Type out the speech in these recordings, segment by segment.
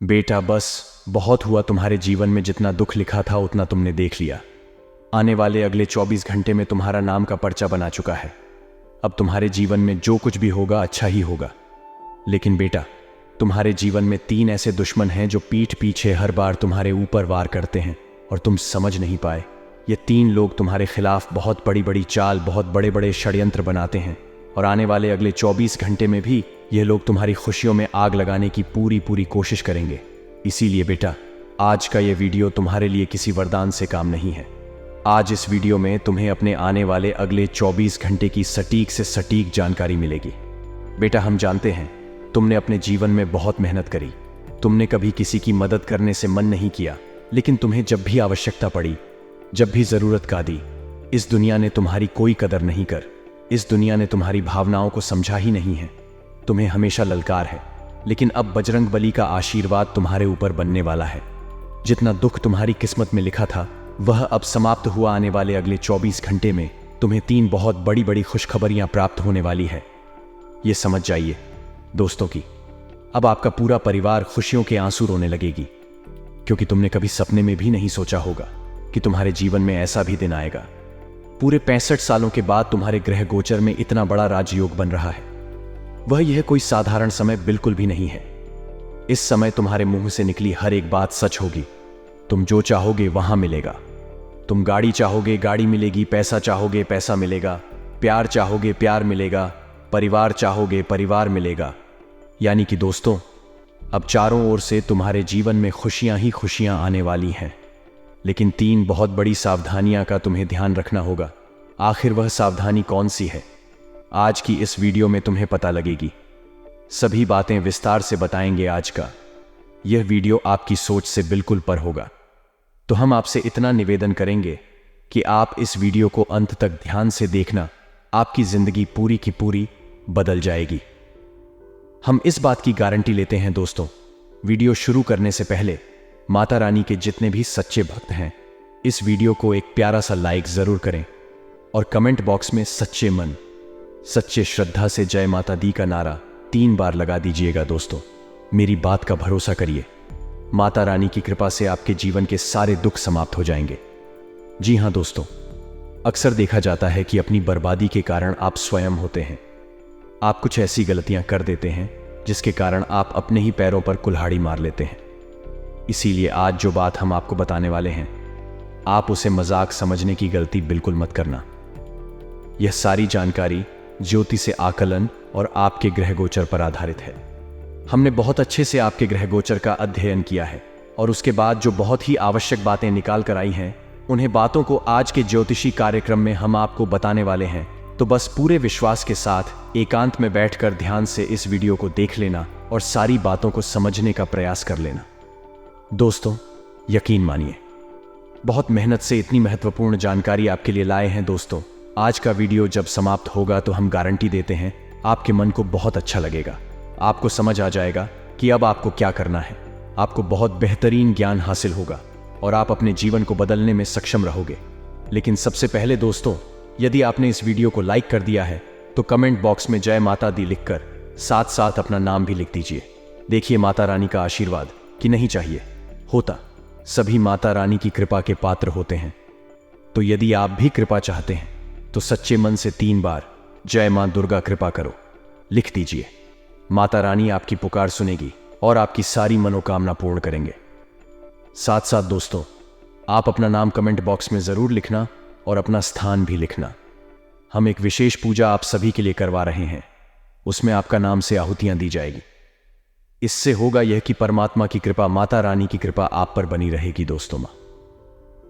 बेटा बस बहुत हुआ, तुम्हारे जीवन में जितना दुख लिखा था उतना तुमने देख लिया। आने वाले अगले 24 घंटे में तुम्हारा नाम का पर्चा बना चुका है। अब तुम्हारे जीवन में जो कुछ भी होगा अच्छा ही होगा। लेकिन बेटा, तुम्हारे जीवन में 3 ऐसे दुश्मन हैं जो पीठ पीछे हर बार तुम्हारे ऊपर वार करते हैं और तुम समझ नहीं पाए। ये 3 लोग तुम्हारे खिलाफ बहुत बड़ी बड़ी चाल, बहुत बड़े बड़े षड्यंत्र बनाते हैं और आने वाले अगले 24 घंटे में भी ये लोग तुम्हारी खुशियों में आग लगाने की पूरी कोशिश करेंगे। इसीलिए बेटा, आज का ये वीडियो तुम्हारे लिए किसी वरदान से काम नहीं है। आज इस वीडियो में तुम्हें अपने आने वाले अगले 24 घंटे की सटीक से सटीक जानकारी मिलेगी। बेटा, हम जानते हैं तुमने अपने जीवन में बहुत मेहनत करी, तुमने कभी किसी की मदद करने से मन नहीं किया, लेकिन तुम्हें जब भी आवश्यकता पड़ी, जब भी जरूरत का दी, इस दुनिया ने तुम्हारी कोई कदर नहीं कर, इस दुनिया ने तुम्हारी भावनाओं को समझा ही नहीं है। तुम्हें हमेशा ललकार है, लेकिन अब बजरंग बली का आशीर्वाद तुम्हारे ऊपर बनने वाला है। जितना दुख तुम्हारी किस्मत में लिखा था वह अब समाप्त हुआ। आने वाले अगले 24 घंटे में तुम्हें 3 बहुत बड़ी बड़ी खुशखबरियां प्राप्त होने वाली है। ये समझ जाइए दोस्तों कि अब आपका पूरा परिवार खुशियों के आंसू रोने लगेगी, क्योंकि तुमने कभी सपने में भी नहीं सोचा होगा कि तुम्हारे जीवन में ऐसा भी दिन आएगा। पूरे 65 सालों के बाद तुम्हारे ग्रह गोचर में इतना बड़ा राजयोग बन रहा है। वह यह कोई साधारण समय बिल्कुल भी नहीं है। इस समय तुम्हारे मुंह से निकली हर एक बात सच होगी। तुम जो चाहोगे वहां मिलेगा। तुम गाड़ी चाहोगे गाड़ी मिलेगी, पैसा चाहोगे पैसा मिलेगा, प्यार चाहोगे प्यार मिलेगा, परिवार चाहोगे परिवार मिलेगा। यानी कि दोस्तों, अब चारों ओर से तुम्हारे जीवन में खुशियां ही खुशियां आने वाली हैं। लेकिन 3 बहुत बड़ी सावधानियां का तुम्हें ध्यान रखना होगा। आखिर वह सावधानी कौन सी है, आज की इस वीडियो में तुम्हें पता लगेगी। सभी बातें विस्तार से बताएंगे आज का। यह वीडियो आपकी सोच से बिल्कुल पर होगा, तो हम आपसे इतना निवेदन करेंगे कि आप इस वीडियो को अंत तक ध्यान से देखना। आपकी जिंदगी पूरी की पूरी बदल जाएगी। हम इस बात की गारंटी लेते हैं दोस्तों। वीडियो शुरू करने से पहले माता रानी के जितने भी सच्चे भक्त हैं, इस वीडियो को एक प्यारा सा लाइक जरूर करें और कमेंट बॉक्स में सच्चे मन, सच्चे श्रद्धा से जय माता दी का नारा 3 बार लगा दीजिएगा दोस्तों। मेरी बात का भरोसा करिए, माता रानी की कृपा से आपके जीवन के सारे दुख समाप्त हो जाएंगे। जी हां दोस्तों, अक्सर देखा जाता है कि अपनी बर्बादी के कारण आप स्वयं होते हैं। आप कुछ ऐसी गलतियां कर देते हैं जिसके कारण आप अपने ही पैरों पर कुल्हाड़ी मार लेते हैं। इसीलिए आज जो बात हम आपको बताने वाले हैं, आप उसे मजाक समझने की गलती बिल्कुल मत करना। यह सारी जानकारी ज्योति से आकलन और आपके ग्रह गोचर पर आधारित है। हमने बहुत अच्छे से आपके ग्रह गोचर का अध्ययन किया है और उसके बाद जो बहुत ही आवश्यक बातें निकाल कर आई हैं, उन्हें बातों को आज के ज्योतिषी कार्यक्रम में हम आपको बताने वाले हैं। तो बस पूरे विश्वास के साथ एकांत में बैठकर ध्यान से इस वीडियो को देख लेना और सारी बातों को समझने का प्रयास कर लेना। दोस्तों, यकीन मानिए, बहुत मेहनत से इतनी महत्वपूर्ण जानकारी आपके लिए लाए हैं। दोस्तों, आज का वीडियो जब समाप्त होगा तो हम गारंटी देते हैं आपके मन को बहुत अच्छा लगेगा। आपको समझ आ जाएगा कि अब आपको क्या करना है। आपको बहुत बेहतरीन ज्ञान हासिल होगा और आप अपने जीवन को बदलने में सक्षम रहोगे। लेकिन सबसे पहले दोस्तों, यदि आपने इस वीडियो को लाइक कर दिया है तो कमेंट बॉक्स में जय माता दी लिखकर साथ साथ अपना नाम भी लिख दीजिए। देखिए, माता रानी का आशीर्वाद कि नहीं चाहिए होता, सभी माता रानी की कृपा के पात्र होते हैं। तो यदि आप भी कृपा चाहते हैं तो सच्चे मन से 3 बार जय मां दुर्गा कृपा करो लिख दीजिए। माता रानी आपकी पुकार सुनेगी और आपकी सारी मनोकामना पूर्ण करेंगे। साथ साथ दोस्तों, आप अपना नाम कमेंट बॉक्स में जरूर लिखना और अपना स्थान भी लिखना। हम एक विशेष पूजा आप सभी के लिए करवा रहे हैं, उसमें आपका नाम से आहुतियां दी जाएगी। इससे होगा यह कि परमात्मा की कृपा, माता रानी की कृपा आप पर बनी रहेगी। दोस्तों, मां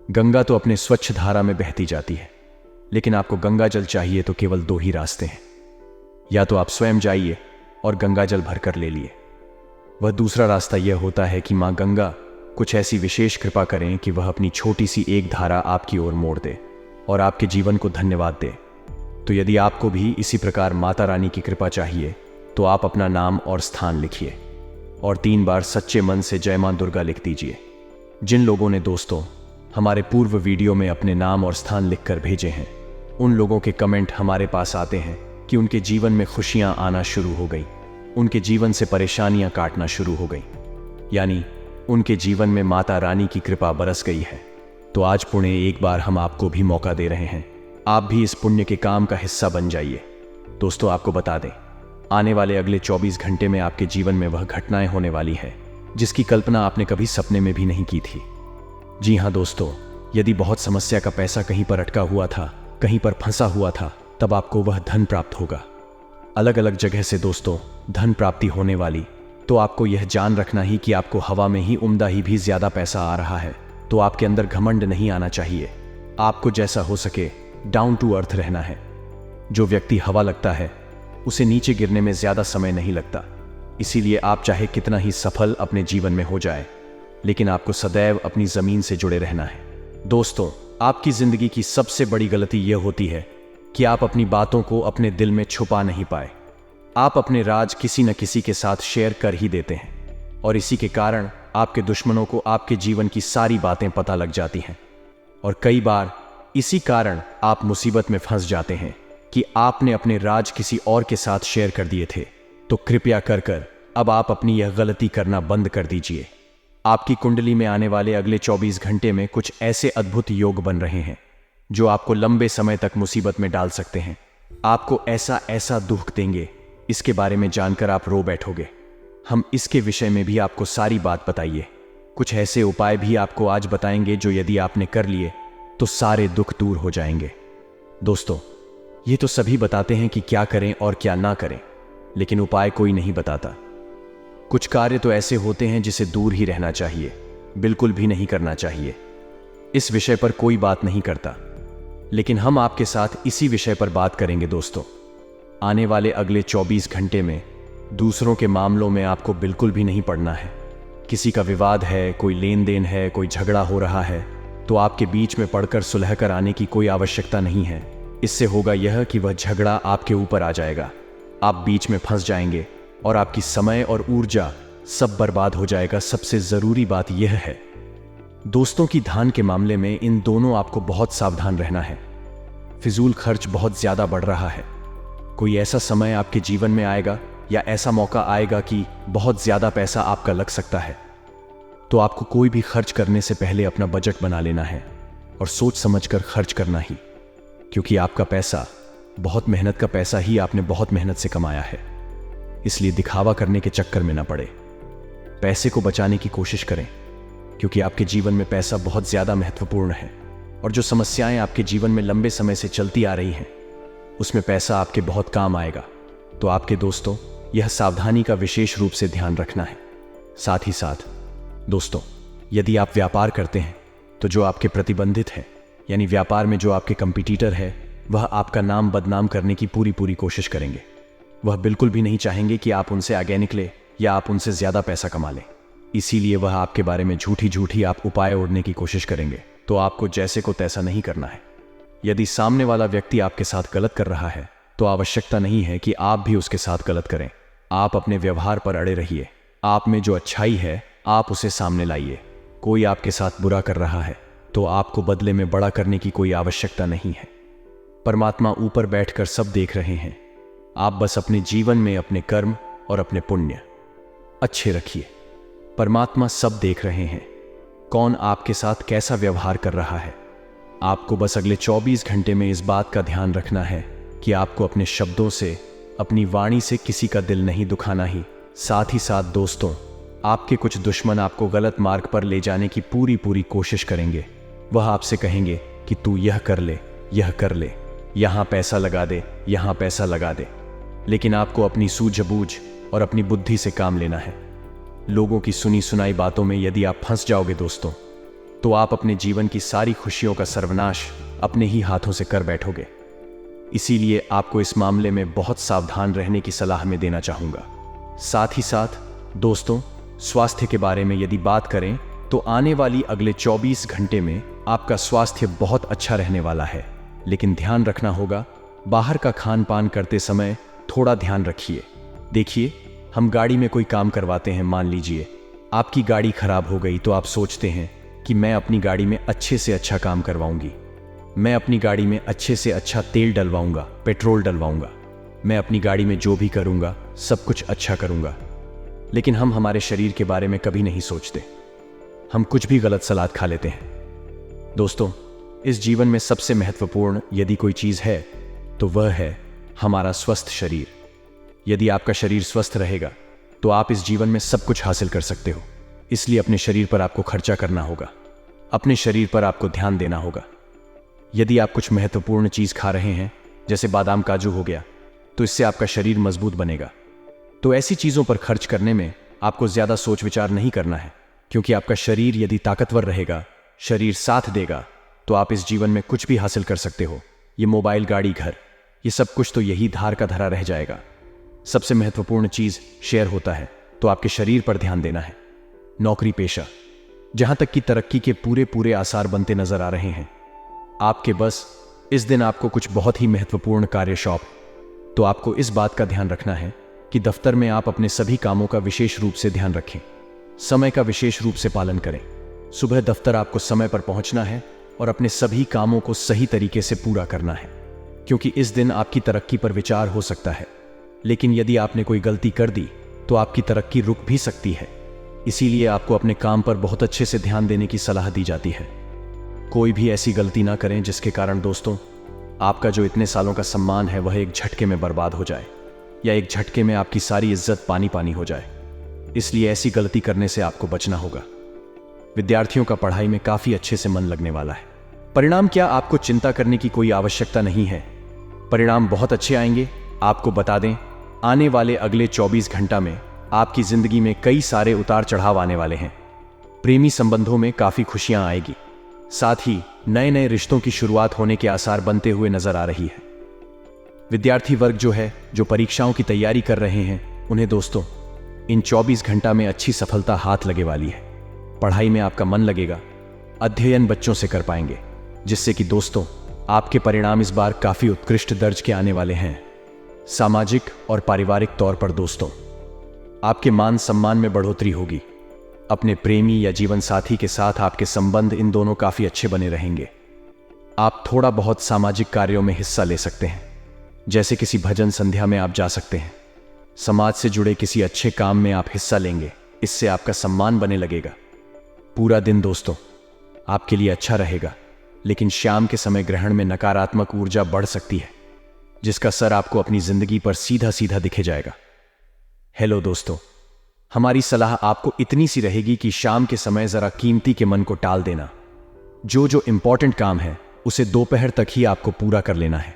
गंगा तो अपने स्वच्छ धारा में बहती जाती है, लेकिन आपको गंगा जल चाहिए तो केवल 2 ही रास्ते हैं। या तो आप स्वयं जाइए और गंगा जल भरकर ले लिए। वह दूसरा रास्ता यह होता है कि मां गंगा कुछ ऐसी विशेष कृपा करें कि वह अपनी छोटी सी एक धारा आपकी ओर मोड़ दे और आपके जीवन को धन्यवाद दे। तो यदि आपको भी इसी प्रकार माता रानी की कृपा चाहिए तो आप अपना नाम और स्थान लिखिए और 3 बार सच्चे मन से जय मां दुर्गा लिख दीजिए। जिन लोगों ने दोस्तों हमारे पूर्व वीडियो में अपने नाम और स्थान लिखकर भेजे हैं, उन लोगों के कमेंट हमारे पास आते हैं कि उनके जीवन में खुशियां आना शुरू हो गई, उनके जीवन से परेशानियां काटना शुरू हो गई। यानी उनके जीवन में माता रानी की कृपा बरस गई है। तो आज पुण्य एक बार हम आपको भी मौका दे रहे हैं, आप भी इस पुण्य के काम का हिस्सा बन जाइए। दोस्तों, आपको बता दें, आने वाले अगले 24 घंटे में आपके जीवन में वह घटनाएं होने वाली है जिसकी कल्पना आपने कभी सपने में भी नहीं की थी। जी हाँ दोस्तों, यदि बहुत समस्या का पैसा कहीं पर अटका हुआ था, कहीं पर फंसा हुआ था, तब आपको वह धन प्राप्त होगा। अलग अलग जगह से दोस्तों धन प्राप्ति होने वाली। तो आपको यह जान रखना ही कि आपको हवा में ही उम्दा ही भी ज्यादा पैसा आ रहा है। तो आपके अंदर घमंड नहीं आना चाहिए। आपको जैसा हो सके डाउन टू अर्थ रहना है। जो व्यक्ति हवा लगता है उसे नीचे गिरने में ज्यादा समय नहीं लगता। इसीलिए आप चाहे कितना ही सफल अपने जीवन में हो जाए, लेकिन आपको सदैव अपनी जमीन से जुड़े रहना है। दोस्तों, आपकी जिंदगी की सबसे बड़ी गलती यह होती है कि आप अपनी बातों को अपने दिल में छुपा नहीं पाए। आप अपने राज किसी न किसी के साथ शेयर कर ही देते हैं और इसी के कारण आपके दुश्मनों को आपके जीवन की सारी बातें पता लग जाती हैं। और कई बार इसी कारण आप मुसीबत में फंस जाते हैं कि आपने अपने राज किसी और के साथ शेयर कर दिए थे। तो कृपया कर अब आप अपनी यह गलती करना बंद कर दीजिए। आपकी कुंडली में आने वाले अगले 24 घंटे में कुछ ऐसे अद्भुत योग बन रहे हैं जो आपको लंबे समय तक मुसीबत में डाल सकते हैं। आपको ऐसा ऐसा दुख देंगे, इसके बारे में जानकर आप रो बैठोगे। हम इसके विषय में भी आपको सारी बात बताइए। कुछ ऐसे उपाय भी आपको आज बताएंगे जो यदि आपने कर लिए तो सारे दुख दूर हो जाएंगे। दोस्तों, ये तो सभी बताते हैं कि क्या करें और क्या ना करें, लेकिन उपाय कोई नहीं बताता। कुछ कार्य तो ऐसे होते हैं जिसे दूर ही रहना चाहिए, बिल्कुल भी नहीं करना चाहिए। इस विषय पर कोई बात नहीं करता, लेकिन हम आपके साथ इसी विषय पर बात करेंगे। दोस्तों, आने वाले अगले 24 घंटे में दूसरों के मामलों में आपको बिल्कुल भी नहीं पड़ना है। किसी का विवाद है, कोई लेन देन है, कोई झगड़ा हो रहा है, तो आपके बीच में पड़कर सुलह कर आने की कोई आवश्यकता नहीं है। इससे होगा यह कि वह झगड़ा आपके ऊपर आ जाएगा, आप बीच में फंस जाएंगे और आपकी समय और ऊर्जा सब बर्बाद हो जाएगा। सबसे जरूरी बात यह है दोस्तों कि धन के मामले में इन दोनों आपको बहुत सावधान रहना है। फिजूल खर्च बहुत ज्यादा बढ़ रहा है। कोई ऐसा समय आपके जीवन में आएगा या ऐसा मौका आएगा कि बहुत ज्यादा पैसा आपका लग सकता है। तो आपको कोई भी खर्च करने से पहले अपना बजट बना लेना है और सोच समझकर खर्च करना ही, क्योंकि आपका पैसा बहुत मेहनत का पैसा ही आपने बहुत मेहनत से कमाया है। इसलिए दिखावा करने के चक्कर में ना पड़े। पैसे को बचाने की कोशिश करें, क्योंकि आपके जीवन में पैसा बहुत ज्यादा महत्वपूर्ण है और जो समस्याएं आपके जीवन में लंबे समय से चलती आ रही हैं उसमें पैसा आपके बहुत काम आएगा। तो आपके दोस्तों, यह सावधानी का विशेष रूप से ध्यान रखना है। साथ ही साथ दोस्तों, यदि आप व्यापार करते हैं तो जो आपके प्रतिबंधित हैं, यानी व्यापार में जो आपके कंपटीटर है, वह आपका नाम बदनाम करने की पूरी कोशिश करेंगे। वह बिल्कुल भी नहीं चाहेंगे कि आप उनसे आगे निकले या आप उनसे ज्यादा पैसा कमा लें। इसीलिए वह आपके बारे में झूठी आप उपाय ओढ़ने की कोशिश करेंगे। तो आपको जैसे को तैसा नहीं करना है। यदि सामने वाला व्यक्ति आपके साथ गलत कर रहा है तो आवश्यकता नहीं है कि आप भी उसके साथ गलत करें। आप अपने व्यवहार पर अड़े रहिए। आप में जो अच्छाई है आप उसे सामने लाइए। कोई आपके साथ बुरा कर रहा है तो आपको बदले में बड़ा करने की कोई आवश्यकता नहीं है। परमात्मा ऊपर बैठकर सब देख रहे हैं। आप बस अपने जीवन में अपने कर्म और अपने पुण्य अच्छे रखिए। परमात्मा सब देख रहे हैं, कौन आपके साथ कैसा व्यवहार कर रहा है। आपको बस अगले 24 घंटे में इस बात का ध्यान रखना है कि आपको अपने शब्दों से, अपनी वाणी से किसी का दिल नहीं दुखाना ही। साथ ही साथ दोस्तों, आपके कुछ दुश्मन आपको गलत मार्ग पर ले जाने की पूरी कोशिश करेंगे। वह आपसे कहेंगे कि तू यह कर ले, यह कर ले, यहां पैसा लगा दे, यहां पैसा लगा दे। लेकिन आपको अपनी सूझबूझ और अपनी बुद्धि से काम लेना है। लोगों की सुनी सुनाई बातों में यदि आप फंस जाओगे दोस्तों, तो आप अपने जीवन की सारी खुशियों का सर्वनाश अपने ही हाथों से कर बैठोगे। इसीलिए आपको इस मामले में बहुत सावधान रहने की सलाह मैं देना चाहूंगा। साथ ही साथ दोस्तों, स्वास्थ्य के बारे में यदि बात करें तो आने वाली अगले 24 घंटे में आपका स्वास्थ्य बहुत अच्छा रहने वाला है। लेकिन ध्यान रखना होगा, बाहर का खान पान करते समय थोड़ा ध्यान रखिए। देखिए, हम गाड़ी में कोई काम करवाते हैं, मान लीजिए आपकी गाड़ी खराब हो गई, तो आप सोचते हैं कि मैं अपनी गाड़ी में अच्छे से अच्छा काम करवाऊंगी, मैं अपनी गाड़ी में अच्छे से अच्छा तेल डलवाऊंगा, पेट्रोल डलवाऊंगा, मैं अपनी गाड़ी में जो भी करूंगा सब कुछ अच्छा करूंगा। लेकिन हम हमारे शरीर के बारे में कभी नहीं सोचते। हम कुछ भी गलत सलाद खा लेते हैं। दोस्तों, इस जीवन में सबसे महत्वपूर्ण यदि कोई चीज है तो वह है हमारा स्वस्थ शरीर। यदि आपका शरीर स्वस्थ रहेगा तो आप इस जीवन में सब कुछ हासिल कर सकते हो। इसलिए अपने शरीर पर आपको खर्चा करना होगा, अपने शरीर पर आपको ध्यान देना होगा। यदि आप कुछ महत्वपूर्ण चीज खा रहे हैं, जैसे बादाम काजू हो गया, तो इससे आपका शरीर मजबूत बनेगा। तो ऐसी चीजों पर खर्च करने में आपको ज्यादा सोच विचार नहीं करना है, क्योंकि आपका शरीर यदि ताकतवर रहेगा, शरीर साथ देगा, तो आप इस जीवन में कुछ भी हासिल कर सकते हो। ये मोबाइल, गाड़ी, घर, ये सब कुछ तो यही धार का धरा रह जाएगा। सबसे महत्वपूर्ण चीज शेयर होता है, तो आपके शरीर पर ध्यान देना है। नौकरी पेशा, जहां तक कि तरक्की के पूरे पूरे आसार बनते नजर आ रहे हैं आपके, बस इस दिन आपको कुछ बहुत ही महत्वपूर्ण कार्य सौंप, तो आपको इस बात का ध्यान रखना है कि दफ्तर में आप अपने सभी कामों का विशेष रूप से ध्यान रखें, समय का विशेष रूप से पालन करें। सुबह दफ्तर आपको समय पर पहुंचना है और अपने सभी कामों को सही तरीके से पूरा करना है, क्योंकि इस दिन आपकी तरक्की पर विचार हो सकता है। लेकिन यदि आपने कोई गलती कर दी तो आपकी तरक्की रुक भी सकती है। इसीलिए आपको अपने काम पर बहुत अच्छे से ध्यान देने की सलाह दी जाती है। कोई भी ऐसी गलती ना करें जिसके कारण दोस्तों आपका जो इतने सालों का सम्मान है वह एक झटके में बर्बाद हो जाए, या एक झटके में आपकी सारी इज्जत पानी पानी हो जाए। इसलिए ऐसी गलती करने से आपको बचना होगा। विद्यार्थियों का पढ़ाई में काफी अच्छे से मन लगने वाला है। परिणाम क्या, आपको चिंता करने की कोई आवश्यकता नहीं है। परिणाम बहुत अच्छे आएंगे। आपको बता दें, आने वाले अगले 24 घंटा में आपकी जिंदगी में कई सारे उतार चढ़ाव आने वाले हैं। प्रेमी संबंधों में काफी खुशियां आएगी, साथ ही नए नए रिश्तों की शुरुआत होने के आसार बनते हुए नजर आ रही है। विद्यार्थी वर्ग जो है, जो परीक्षाओं की तैयारी कर रहे हैं, उन्हें दोस्तों इन 24 घंटा में अच्छी सफलता हाथ लगे वाली है। पढ़ाई में आपका मन लगेगा, अध्ययन बच्चों से कर पाएंगे, जिससे कि दोस्तों आपके परिणाम इस बार काफी उत्कृष्ट दर्ज के आने वाले हैं। सामाजिक और पारिवारिक तौर पर दोस्तों आपके मान सम्मान में बढ़ोतरी होगी। अपने प्रेमी या जीवन साथी के साथ आपके संबंध इन दोनों काफी अच्छे बने रहेंगे। आप थोड़ा बहुत सामाजिक कार्यों में हिस्सा ले सकते हैं, जैसे किसी भजन संध्या में आप जा सकते हैं। समाज से जुड़े किसी अच्छे काम में आप हिस्सा लेंगे, इससे आपका सम्मान बने लगेगा। पूरा दिन दोस्तों आपके लिए अच्छा रहेगा, लेकिन शाम के समय ग्रहण में नकारात्मक ऊर्जा बढ़ सकती है, जिसका असर आपको अपनी जिंदगी पर सीधा सीधा दिखे जाएगा। हेलो दोस्तों, हमारी सलाह आपको इतनी सी रहेगी कि शाम के समय जरा कीमती के मन को टाल देना। जो इंपॉर्टेंट काम है उसे दोपहर तक ही आपको पूरा कर लेना है,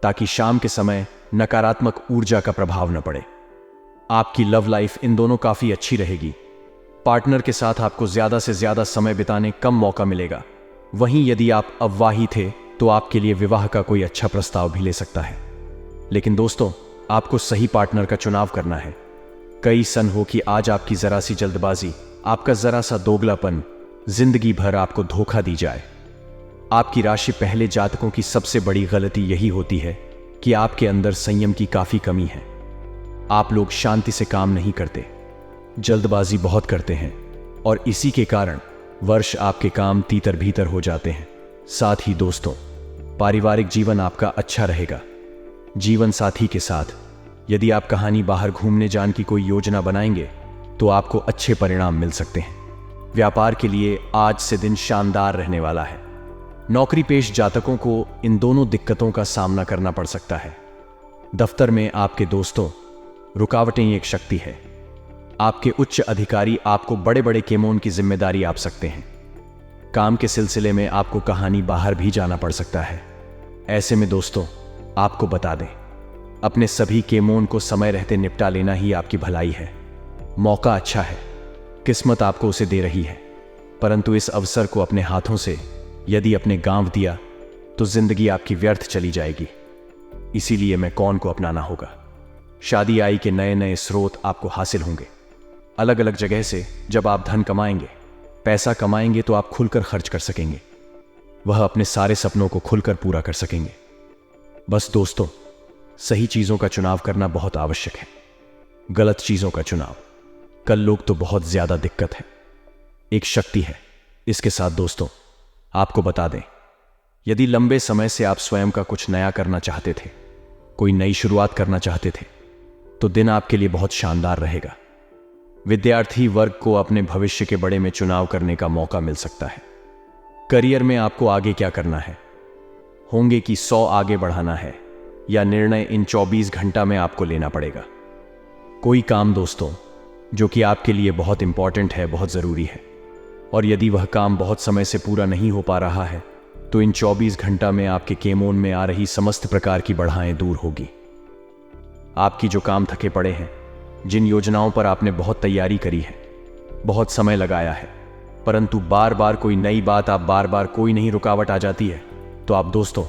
ताकि शाम के समय नकारात्मक ऊर्जा का प्रभाव न पड़े। आपकी लव लाइफ इन दोनों काफी अच्छी रहेगी। पार्टनर के साथ आपको ज्यादा से ज्यादा समय बिताने कम मौका मिलेगा। वहीं यदि आप अविवाहित थे तो आपके लिए विवाह का कोई अच्छा प्रस्ताव भी ले सकता है। लेकिन दोस्तों आपको सही पार्टनर का चुनाव करना है। कई सन हो कि आज आपकी जरा सी जल्दबाजी, आपका जरा सा दोगलापन जिंदगी भर आपको धोखा दी जाए। आपकी राशि पहले जातकों की सबसे बड़ी गलती यही होती है कि आपके अंदर संयम की काफी कमी है। आप लोग शांति से काम नहीं करते, जल्दबाजी बहुत करते हैं, और इसी के कारण वर्ष आपके काम तीतर भीतर हो जाते हैं। साथ ही दोस्तों पारिवारिक जीवन आपका अच्छा रहेगा। जीवन साथी के साथ यदि आप कहानी बाहर घूमने जाने की कोई योजना बनाएंगे तो आपको अच्छे परिणाम मिल सकते हैं। व्यापार के लिए आज से दिन शानदार रहने वाला है। नौकरी पेश जातकों को इन दोनों दिक्कतों का सामना करना पड़ सकता है। दफ्तर में आपके दोस्तों रुकावटें एक शक्ति है। आपके उच्च अधिकारी आपको बड़े बड़े केमोन की जिम्मेदारी आप सकते हैं। काम के सिलसिले में आपको कहानी बाहर भी जाना पड़ सकता है। ऐसे में दोस्तों आपको बता दें, अपने सभी केमोन को समय रहते निपटा लेना ही आपकी भलाई है। मौका अच्छा है, किस्मत आपको उसे दे रही है, परंतु इस अवसर को अपने हाथों से यदि अपने गांव दिया तो जिंदगी आपकी व्यर्थ चली जाएगी। इसीलिए मैं कौन को अपनाना होगा। शादी आई के नए नए स्रोत आपको हासिल होंगे। अलग अलग जगह से जब आप धन कमाएंगे, पैसा कमाएंगे, तो आप खुलकर खर्च कर सकेंगे। वह अपने सारे सपनों को खुलकर पूरा कर सकेंगे। बस दोस्तों सही चीजों का चुनाव करना बहुत आवश्यक है। गलत चीजों का चुनाव कल लोग तो बहुत ज्यादा दिक्कत है। एक शक्ति है। इसके साथ दोस्तों आपको बता दें, यदि लंबे समय से आप स्वयं का कुछ नया करना चाहते थे, कोई नई शुरुआत करना चाहते थे, तो दिन आपके लिए बहुत शानदार रहेगा। विद्यार्थी वर्ग को अपने भविष्य के बड़े में चुनाव करने का मौका मिल सकता है। करियर में आपको आगे क्या करना है, होंगे कि 100 आगे बढ़ाना है, या निर्णय इन 24 घंटा में आपको लेना पड़ेगा। कोई काम दोस्तों जो कि आपके लिए बहुत इंपॉर्टेंट है, बहुत ज़रूरी है, और यदि वह काम बहुत समय से पूरा नहीं हो पा रहा है तो इन 24 घंटा में आपके केमोन में आ रही समस्त प्रकार की बाधाएं दूर होगी। आपकी जो काम थके पड़े हैं, जिन योजनाओं पर आपने बहुत तैयारी करी है, बहुत समय लगाया है, परंतु बार बार कोई नई बात, आप बार बार कोई नहीं रुकावट आ जाती है, तो आप दोस्तों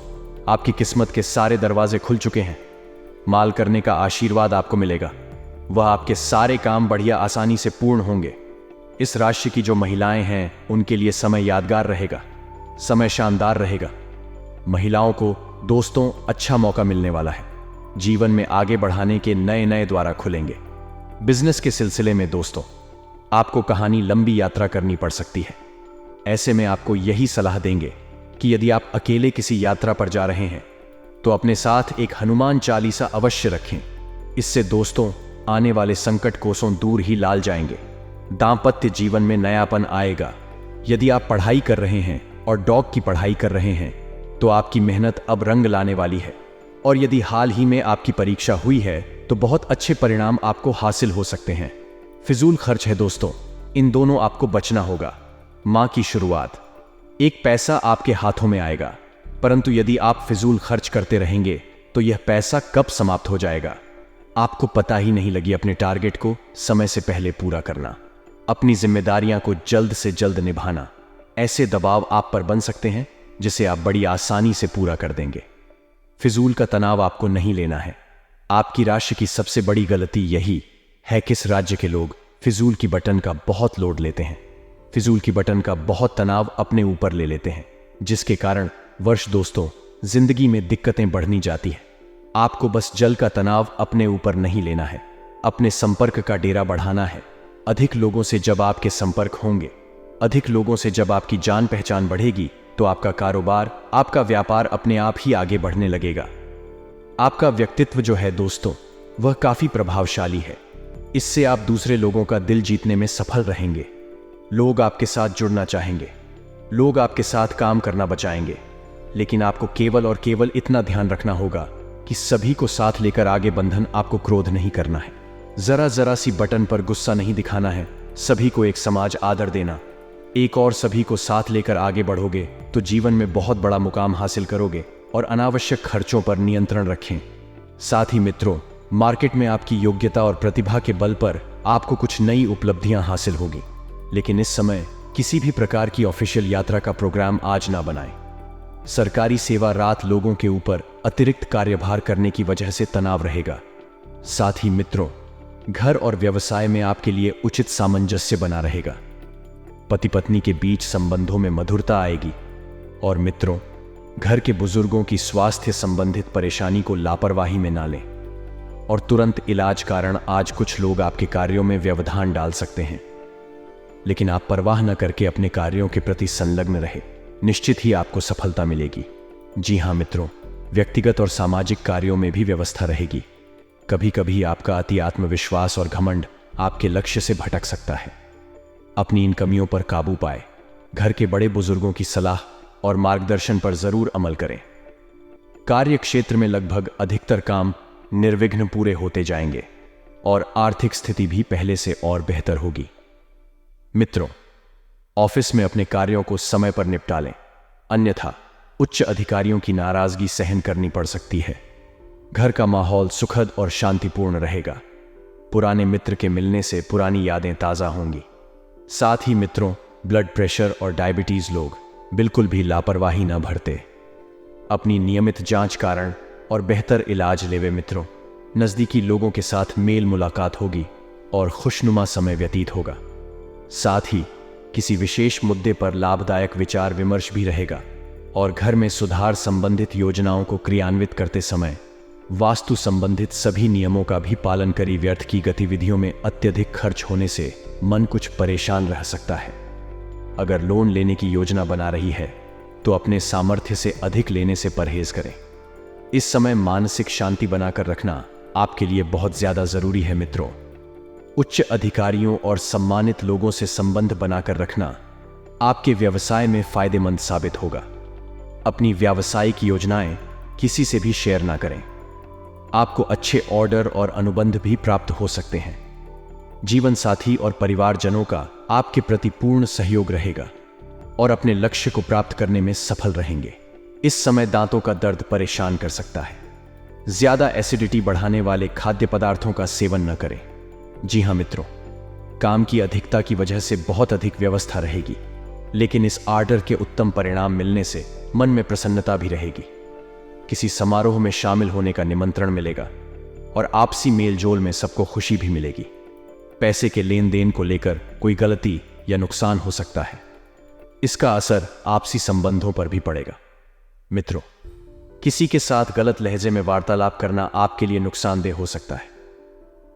आपकी किस्मत के सारे दरवाजे खुल चुके हैं। माल करने का आशीर्वाद आपको मिलेगा, वह आपके सारे काम बढ़िया आसानी से पूर्ण होंगे। इस राशि की जो महिलाएं हैं उनके लिए समय यादगार रहेगा, समय शानदार रहेगा। महिलाओं को दोस्तों अच्छा मौका मिलने वाला है, जीवन में आगे बढ़ाने के नए नए द्वार खुलेंगे। बिजनेस के सिलसिले में दोस्तों आपको कहानी लंबी यात्रा करनी पड़ सकती है। ऐसे में आपको यही सलाह देंगे कि यदि आप अकेले किसी यात्रा पर जा रहे हैं तो अपने साथ एक हनुमान चालीसा अवश्य रखें। इससे दोस्तों आने वाले संकट कोसों दूर ही लाल जाएंगे। दांपत्य जीवन में नयापन आएगा। यदि आप पढ़ाई कर रहे हैं और डॉग की पढ़ाई कर रहे हैं तो आपकी मेहनत अब रंग लाने वाली है, और यदि हाल ही में आपकी परीक्षा हुई है तो बहुत अच्छे परिणाम आपको हासिल हो सकते हैं। फिजूल खर्च है दोस्तों, इन दोनों आपको बचना होगा। माँ की शुरुआत, एक पैसा आपके हाथों में आएगा, परंतु यदि आप फिजूल खर्च करते रहेंगे तो यह पैसा कब समाप्त हो जाएगा आपको पता ही नहीं लगी। अपने टारगेट को समय से पहले पूरा करना, अपनी जिम्मेदारियां को जल्द से जल्द निभाना, ऐसे दबाव आप पर बन सकते हैं जिसे आप बड़ी आसानी से पूरा कर देंगे। फिजूल का तनाव आपको नहीं लेना है। आपकी राशि की सबसे बड़ी गलती यही है कि इस राज्य के लोग फिजूल की बटन का बहुत लोड लेते हैं, फिजूल की बटन का बहुत तनाव अपने ऊपर ले लेते हैं, जिसके कारण वर्ष दोस्तों जिंदगी में दिक्कतें बढ़नी जाती हैं। आपको बस जल का तनाव अपने ऊपर नहीं लेना है, अपने संपर्क का डेरा बढ़ाना है। अधिक लोगों से जब आपके संपर्क होंगे, अधिक लोगों से जब आपकी जान पहचान बढ़ेगी तो आपका कारोबार, आपका व्यापार अपने आप ही आगे बढ़ने लगेगा। आपका व्यक्तित्व जो है दोस्तों वह काफी प्रभावशाली है। इससे आप दूसरे लोगों का दिल जीतने में सफल रहेंगे। लोग आपके साथ जुड़ना चाहेंगे, लोग आपके साथ काम करना बचाएंगे, लेकिन आपको केवल और केवल इतना ध्यान रखना होगा कि सभी को साथ लेकर आगे बंधन, आपको क्रोध नहीं करना है, जरा जरा सी बटन पर गुस्सा नहीं दिखाना है, सभी को एक समाज आदर देना, एक और सभी को साथ लेकर आगे बढ़ोगे तो जीवन में बहुत बड़ा मुकाम हासिल करोगे। और अनावश्यक खर्चों पर नियंत्रण रखें। साथ ही मित्रों, मार्केट में आपकी योग्यता और प्रतिभा के बल पर आपको कुछ नई उपलब्धियां हासिल होगी, लेकिन इस समय किसी भी प्रकार की ऑफिशियल यात्रा का प्रोग्राम आज ना बनाएं। सरकारी सेवा रात लोगों के ऊपर अतिरिक्त कार्यभार करने की वजह से तनाव रहेगा। साथ ही मित्रों, घर और व्यवसाय में आपके लिए उचित सामंजस्य बना रहेगा। पति पत्नी के बीच संबंधों में मधुरता आएगी। और मित्रों, घर के बुजुर्गों की स्वास्थ्य संबंधित परेशानी को लापरवाही में ना लें, और तुरंत इलाज कारण आज कुछ लोग आपके कार्यों में व्यवधान डाल सकते हैं, लेकिन आप परवाह न करके अपने कार्यों के प्रति संलग्न रहे, निश्चित ही आपको सफलता मिलेगी। जी हां मित्रों, व्यक्तिगत और सामाजिक कार्यों में भी व्यवस्था रहेगी। कभी कभी आपका अति आत्मविश्वास और घमंड आपके लक्ष्य से भटक सकता है। अपनी इन कमियों पर काबू पाए। घर के बड़े बुजुर्गों की सलाह और मार्गदर्शन पर जरूर अमल करें। कार्य क्षेत्र में लगभग अधिकतर काम निर्विघ्न पूरे होते जाएंगे और आर्थिक स्थिति भी पहले से और बेहतर होगी। मित्रों, ऑफिस में अपने कार्यों को समय पर निपटा लें, अन्यथा उच्च अधिकारियों की नाराजगी सहन करनी पड़ सकती है। घर का माहौल सुखद और शांतिपूर्ण रहेगा। पुराने मित्र के मिलने से पुरानी यादें ताज़ा होंगी। साथ ही मित्रों, ब्लड प्रेशर और डायबिटीज लोग बिल्कुल भी लापरवाही न बरतें। अपनी नियमित जांच कारण और बेहतर इलाज लेवे मित्रों। नज़दीकी लोगों के साथ मेल मुलाकात होगी और खुशनुमा समय व्यतीत होगा। साथ ही किसी विशेष मुद्दे पर लाभदायक विचार विमर्श भी रहेगा और घर में सुधार संबंधित योजनाओं को क्रियान्वित करते समय वास्तु संबंधित सभी नियमों का भी पालन करी। व्यर्थ की गतिविधियों में अत्यधिक खर्च होने से मन कुछ परेशान रह सकता है। अगर लोन लेने की योजना बना रही है तो अपने सामर्थ्य से अधिक लेने से परहेज करें। इस समय मानसिक शांति बनाकर रखना आपके लिए बहुत ज्यादा जरूरी है मित्रों। उच्च अधिकारियों और सम्मानित लोगों से संबंध बनाकर रखना आपके व्यवसाय में फायदेमंद साबित होगा। अपनी व्यावसायिक योजनाएं किसी से भी शेयर ना करें। आपको अच्छे ऑर्डर और अनुबंध भी प्राप्त हो सकते हैं। जीवन साथी और परिवारजनों का आपके प्रति पूर्ण सहयोग रहेगा और अपने लक्ष्य को प्राप्त करने में सफल रहेंगे। इस समय दांतों का दर्द परेशान कर सकता है। ज्यादा एसिडिटी बढ़ाने वाले खाद्य पदार्थों का सेवन न करें। जी हां मित्रों, काम की अधिकता की वजह से बहुत अधिक व्यवस्था रहेगी, लेकिन इस आर्डर के उत्तम परिणाम मिलने से मन में प्रसन्नता भी रहेगी। किसी समारोह में शामिल होने का निमंत्रण मिलेगा और आपसी मेलजोल में सबको खुशी भी मिलेगी। पैसे के लेन देन को लेकर कोई गलती या नुकसान हो सकता है। इसका असर आपसी संबंधों पर भी पड़ेगा। मित्रों, किसी के साथ गलत लहजे में वार्तालाप करना आपके लिए नुकसानदेह हो सकता है।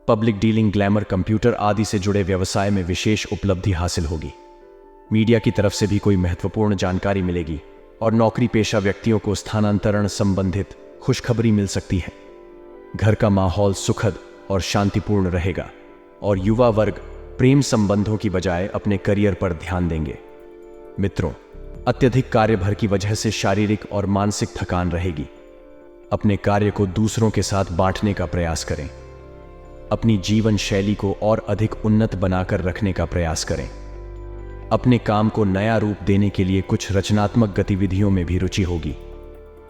पब्लिक डीलिंग, ग्लैमर, कंप्यूटर आदि से जुड़े व्यवसाय में विशेष उपलब्धि हासिल होगी। मीडिया की तरफ से भी कोई महत्वपूर्ण जानकारी मिलेगी और नौकरी पेशा व्यक्तियों को स्थानांतरण संबंधित खुशखबरी मिल सकती है। घर का माहौल सुखद और शांतिपूर्ण रहेगा और युवा वर्ग प्रेम संबंधों की बजाय अपने करियर पर ध्यान देंगे। मित्रों, अत्यधिक कार्यभार की वजह से शारीरिक और मानसिक थकान रहेगी। अपने कार्य को दूसरों के साथ बांटने का प्रयास करें। अपनी जीवन शैली को और अधिक उन्नत बनाकर रखने का प्रयास करें। अपने काम को नया रूप देने के लिए कुछ रचनात्मक गतिविधियों में भी रुचि होगी।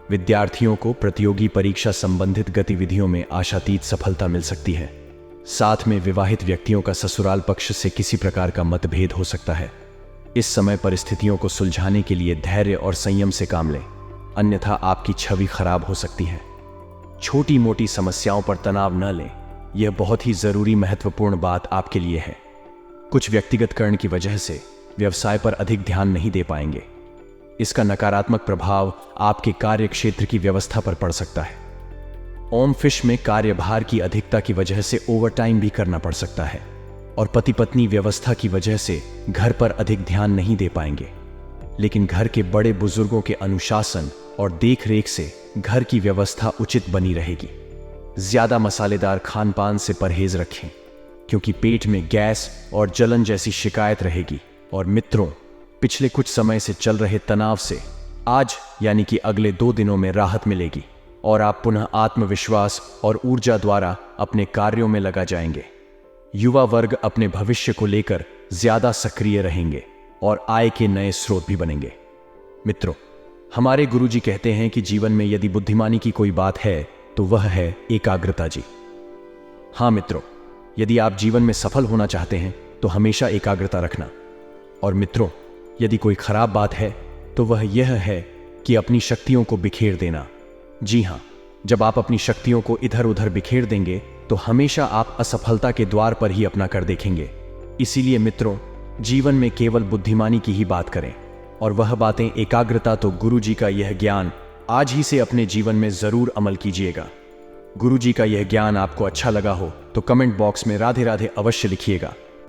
विद्यार्थियों को प्रतियोगी परीक्षा संबंधित गतिविधियों में आशातीत सफलता मिल सकती है। साथ में विवाहित व्यक्तियों का ससुराल पक्ष से किसी प्रकार का मतभेद हो सकता है। इस समय परिस्थितियों को सुलझाने के लिए धैर्य और संयम से काम लें, अन्यथा आपकी छवि खराब हो सकती है। छोटी मोटी समस्याओं पर तनाव न लें, यह बहुत ही जरूरी महत्वपूर्ण बात आपके लिए है। कुछ व्यक्तिगत कारण की वजह से व्यवसाय पर अधिक ध्यान नहीं दे पाएंगे। इसका नकारात्मक प्रभाव आपके कार्य क्षेत्र की व्यवस्था पर पड़ सकता है। ओम फिश में कार्यभार की अधिकता की वजह से ओवरटाइम भी करना पड़ सकता है और पति पत्नी व्यवस्था की वजह से घर पर अधिक ध्यान नहीं दे पाएंगे। लेकिन घर के बड़े बुजुर्गों के अनुशासन और देखरेख से घर की व्यवस्था उचित बनी रहेगी। ज्यादा मसालेदार खान पान से परहेज रखें, क्योंकि पेट में गैस और जलन जैसी शिकायत रहेगी। और मित्रों, पिछले कुछ समय से चल रहे तनाव से आज यानी कि अगले 2 दिनों में राहत मिलेगी और आप पुनः आत्मविश्वास और ऊर्जा द्वारा अपने कार्यों में लगा जाएंगे। युवा वर्ग अपने भविष्य को लेकर ज्यादा सक्रिय रहेंगे और आय के नए स्रोत भी बनेंगे। मित्रों, हमारे गुरुजी कहते हैं कि जीवन में यदि बुद्धिमानी की कोई बात है तो वह है एकाग्रता जी। हां मित्रों, यदि आप जीवन में सफल होना चाहते हैं तो हमेशा एकाग्रता रखना। और मित्रों, यदि कोई खराब बात है तो वह यह है कि अपनी शक्तियों को बिखेर देना। जी हां, जब आप अपनी शक्तियों को इधर उधर बिखेर देंगे तो हमेशा आप असफलता के द्वार पर ही अपना कर देखेंगे। इसीलिए मित्रों, जीवन में केवल बुद्धिमानी की ही बात करें और वह बातें एकाग्रता। तो गुरुजी का यह ज्ञान आज ही से अपने जीवन में जरूर अमल कीजिएगा। गुरुजी का यह ज्ञान आपको अच्छा लगा हो तो कमेंट बॉक्स में राधे राधे अवश्य लिखिएगा।